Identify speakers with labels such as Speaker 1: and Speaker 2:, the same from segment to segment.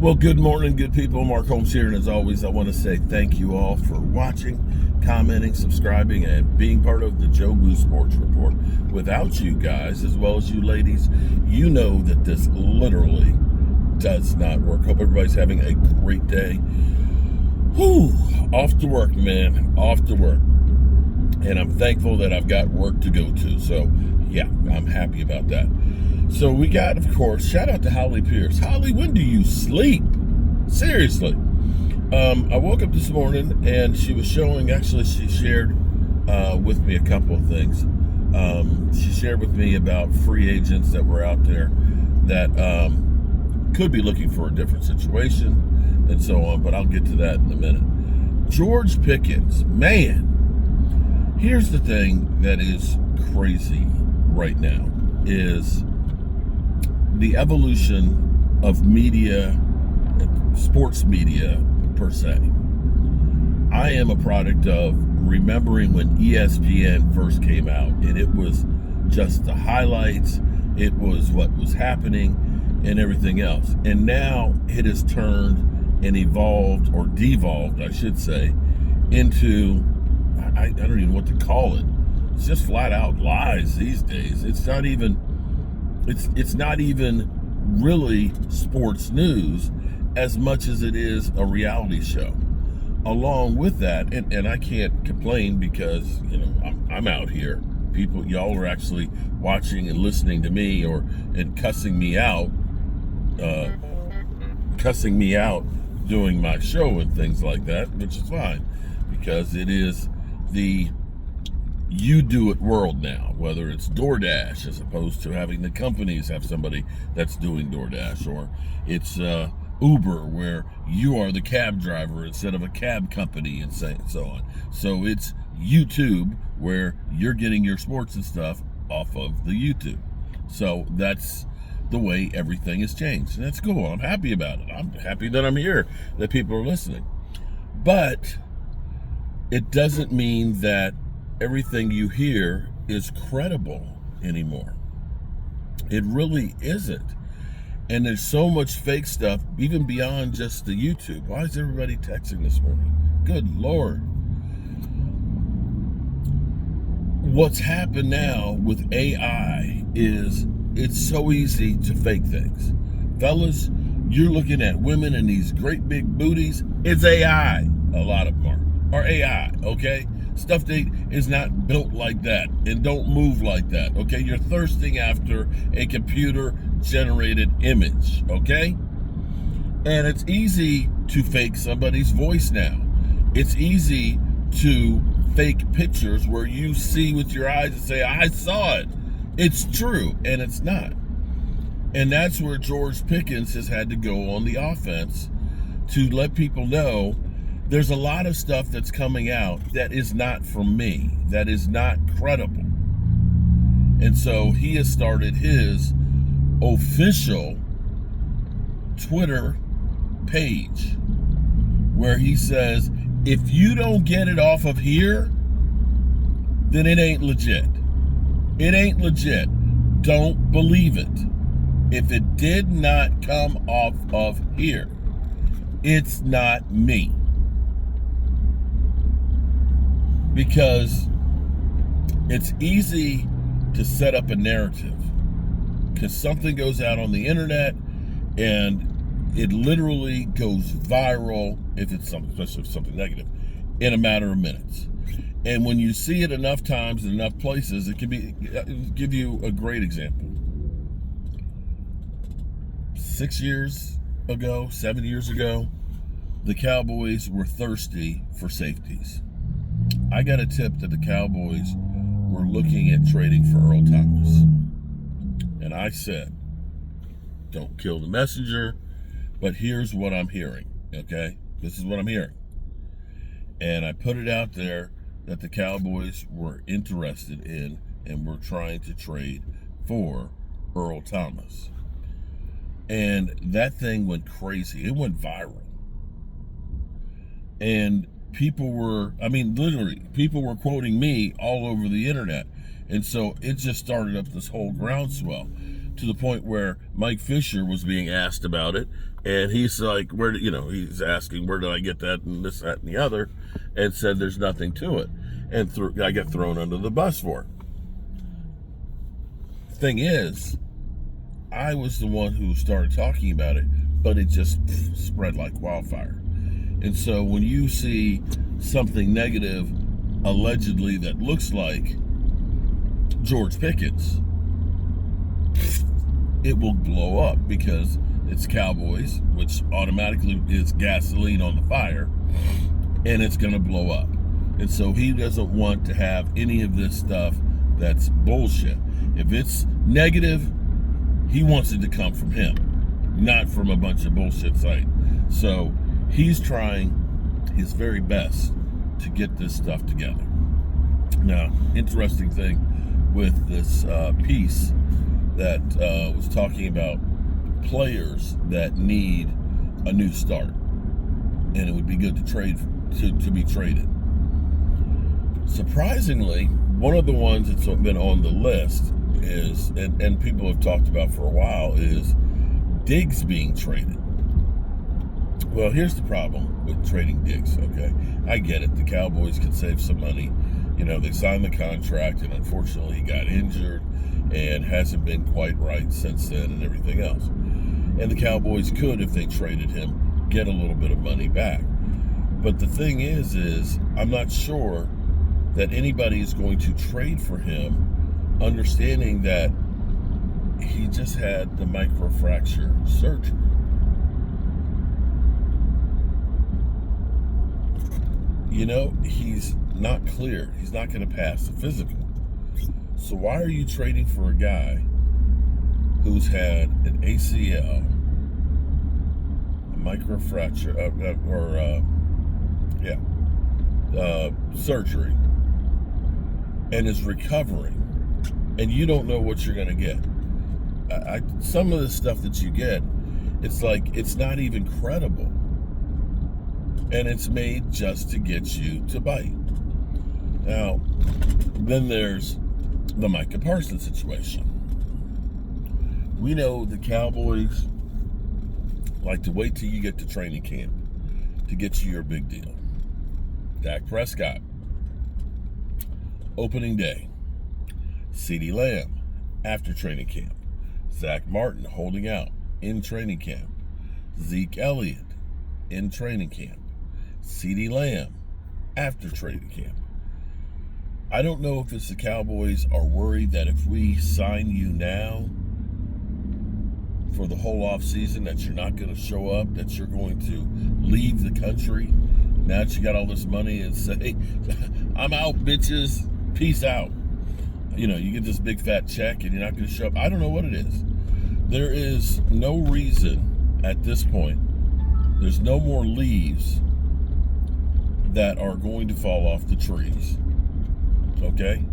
Speaker 1: Well, good morning, good people. Mark Holmes here, and as always, I want to say thank you all for watching, commenting, subscribing, and being part of the Joe Boo Sports Report. Without you guys, as well as you ladies, you know that this literally does not work. Hope everybody's having a great day. Whew, off to work, man, off to work. And I'm thankful that I've got work to go to. So, yeah, I'm happy about that. So we got, of course, shout out to Holly Pierce. Holly, when do you sleep? Seriously. I woke up this morning and she was showing, actually she shared with me a couple of things. She shared with me about free agents that were out there that could be looking for a different situation and so on, but I'll get to that in a minute. George Pickens, man, here's the thing that is crazy right now is the evolution of media, sports media per se. I am a product of remembering when ESPN first came out, and it was just the highlights, it was what was happening, and everything else. And now it has turned and evolved, or devolved, I should say, into, I don't even know what to call it. It's just flat out lies these days. It's not even really sports news as much as it is a reality show. Along with that, and I can't complain because, you know, I'm out here. People, y'all are actually watching and listening to me and cussing me out doing my show and things like that, which is fine because it is the you do it world now, whether it's DoorDash as opposed to having the companies have somebody that's doing DoorDash, or it's Uber where you are the cab driver instead of a cab company and so on. So it's YouTube where you're getting your sports and stuff off of the YouTube. So that's the way everything has changed. And that's cool. I'm happy about it. I'm happy that I'm here, that people are listening. But it doesn't mean that everything you hear is credible anymore. It really isn't. And there's so much fake stuff, even beyond just the YouTube. Why is everybody texting this morning? Good Lord. What's happened now with AI is it's so easy to fake things. Fellas, you're looking at women in these great big booties. It's AI. A lot of them are AI, okay? Stuff that is not built like that and don't move like that, okay? You're thirsting after a computer-generated image, okay? And it's easy to fake somebody's voice now. It's easy to fake pictures where you see with your eyes and say, I saw it. It's true, and it's not. And that's where George Pickens has had to go on the offense to let people know there's a lot of stuff that's coming out that is not from me, that is not credible. And so he has started his official Twitter page where he says, if you don't get it off of here, then it ain't legit. It ain't legit. Don't believe it. If it did not come off of here, it's not me. Because it's easy to set up a narrative because something goes out on the internet and it literally goes viral if it's something, especially if it's something negative, in a matter of minutes. And when you see it enough times in enough places, it can give you a great example. 7 years ago, the Cowboys were thirsty for safeties. I got a tip that the Cowboys were looking at trading for Earl Thomas. And I said, don't kill the messenger, but here's what I'm hearing, okay? This is what I'm hearing. And I put it out there that the Cowboys were interested in and were trying to trade for Earl Thomas. And that thing went crazy. It went viral. And people were quoting me all over the internet. And so it just started up this whole groundswell. to the point where Mike Fisher was being asked about it, and he's like, he's asking, where did I get that, and this, that, and the other, and said there's nothing to it. And I get thrown under the bus for it. Thing is, I was the one who started talking about it, but it just spread like wildfire. And so when you see something negative, allegedly, that looks like George Pickens, it will blow up because it's Cowboys, which automatically is gasoline on the fire, and it's going to blow up. And so he doesn't want to have any of this stuff that's bullshit. If it's negative, he wants it to come from him, not from a bunch of bullshit site. So he's trying his very best to get this stuff together. Now, interesting thing with this piece that was talking about players that need a new start, and it would be good to trade to be traded. Surprisingly, one of the ones that's been on the list is, and people have talked about for a while, is Diggs being traded. Well, here's the problem with trading Diggs, okay? I get it. The Cowboys could save some money. They signed the contract, and unfortunately he got injured and hasn't been quite right since then and everything else. And the Cowboys could, if they traded him, get a little bit of money back. But the thing is I'm not sure that anybody is going to trade for him, understanding that he just had the microfracture surgery. He's not cleared. He's not going to pass the physical. So why are you trading for a guy who's had an ACL, a microfracture, surgery, and is recovering, and you don't know what you're going to get? Some of the stuff that you get, it's like it's not even credible. And it's made just to get you to bite. Now, then there's the Micah Parsons situation. We know the Cowboys like to wait till you get to training camp to get you your big deal. Dak Prescott, opening day. CeeDee Lamb, after training camp. Zach Martin holding out in training camp. Zeke Elliott in training camp. CeeDee Lamb after training camp. I don't know if it's the Cowboys are worried that if we sign you now for the whole offseason that you're not going to show up, that you're going to leave the country now that you got all this money and say, I'm out, bitches, peace out. You get this big fat check and you're not going to show up. I don't know what it is. There is no reason at this point. There's no more leaves that are going to fall off the trees. Okay?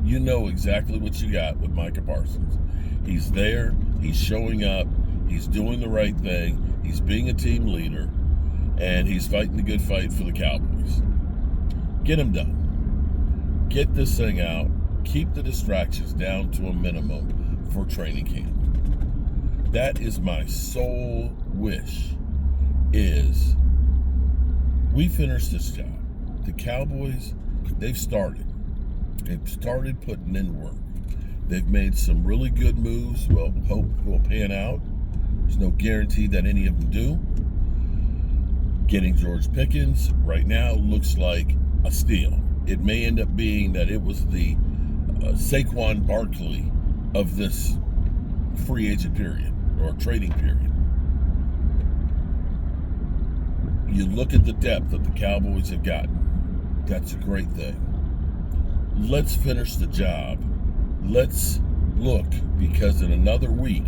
Speaker 1: You know exactly what you got with Micah Parsons. He's there, he's showing up, he's doing the right thing, he's being a team leader, and he's fighting the good fight for the Cowboys. Get him done. Get this thing out. Keep the distractions down to a minimum for training camp. That is my sole wish, is we finish this job. The Cowboys, they've started. They've started putting in work. They've made some really good moves. Well, hope will pan out. There's no guarantee that any of them do. Getting George Pickens right now looks like a steal. It may end up being that it was the Saquon Barkley of this free agent period or trading period. You look at the depth that the Cowboys have gotten. That's a great thing. Let's finish the job. Let's look, because in another week,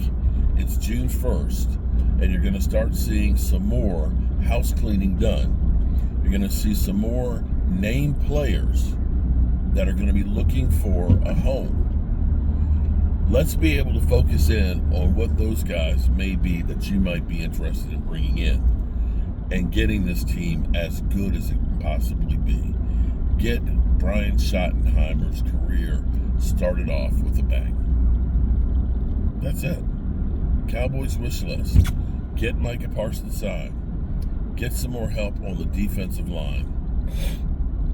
Speaker 1: it's June 1st, and you're going to start seeing some more house cleaning done. You're going to see some more named players that are going to be looking for a home. Let's be able to focus in on what those guys may be that you might be interested in bringing in and getting this team as good as it can possibly be. Get Brian Schottenheimer's career started off with a bang. That's it. Cowboys wish list. Get Micah Parsons signed. Get some more help on the defensive line.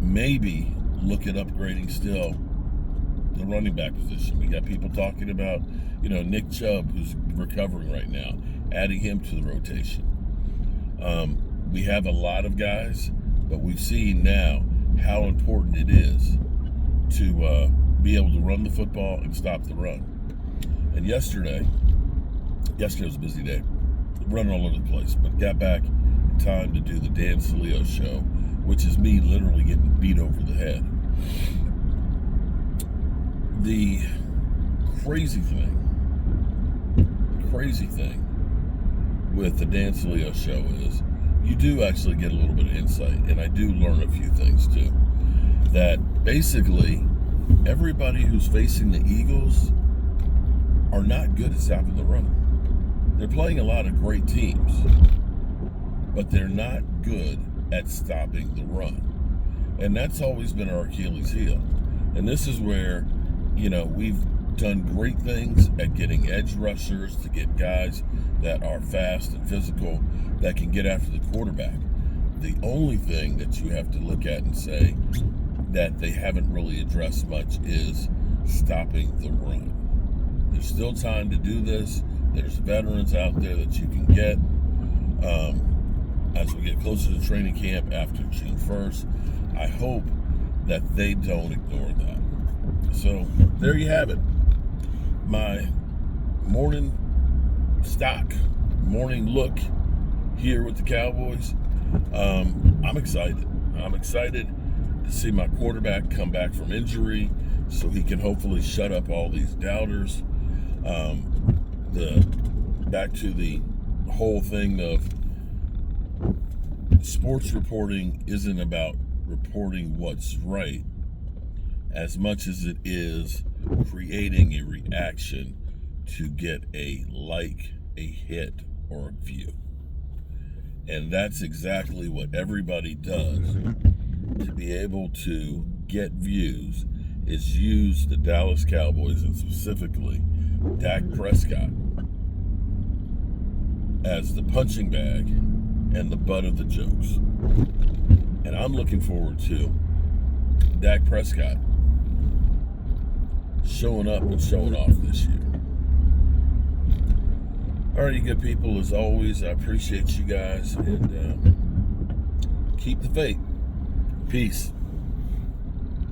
Speaker 1: Maybe look at upgrading still the running back position. We got people talking about, Nick Chubb, who's recovering right now, adding him to the rotation. We have a lot of guys, but we've seen now how important it is to be able to run the football and stop the run. And yesterday was a busy day, running all over the place, but got back in time to do the Dan Salio show, which is me literally getting beat over the head. The crazy thing with the Dan Salio show is you do actually get a little bit of insight, and I do learn a few things too. That basically everybody who's facing the Eagles are not good at stopping the run. They're playing a lot of great teams, but they're not good at stopping the run. And that's always been our Achilles heel. And this is where, we've done great things at getting edge rushers to get guys that are fast and physical that can get after the quarterback. The only thing that you have to look at and say that they haven't really addressed much is stopping the run. There's still time to do this. There's veterans out there that you can get as we get closer to training camp after June 1st. I hope that they don't ignore that. So there you have it. My morning look here with the Cowboys. I'm excited. I'm excited to see my quarterback come back from injury so he can hopefully shut up all these doubters. Back to the whole thing of sports reporting isn't about reporting what's right as much as it is creating a reaction to get a like, a hit, or a view. And that's exactly what everybody does to be able to get views, is use the Dallas Cowboys, and specifically Dak Prescott, as the punching bag and the butt of the jokes. And I'm looking forward to Dak Prescott showing up and showing off this year. All right, you good people, as always, I appreciate you guys, and keep the faith. Peace.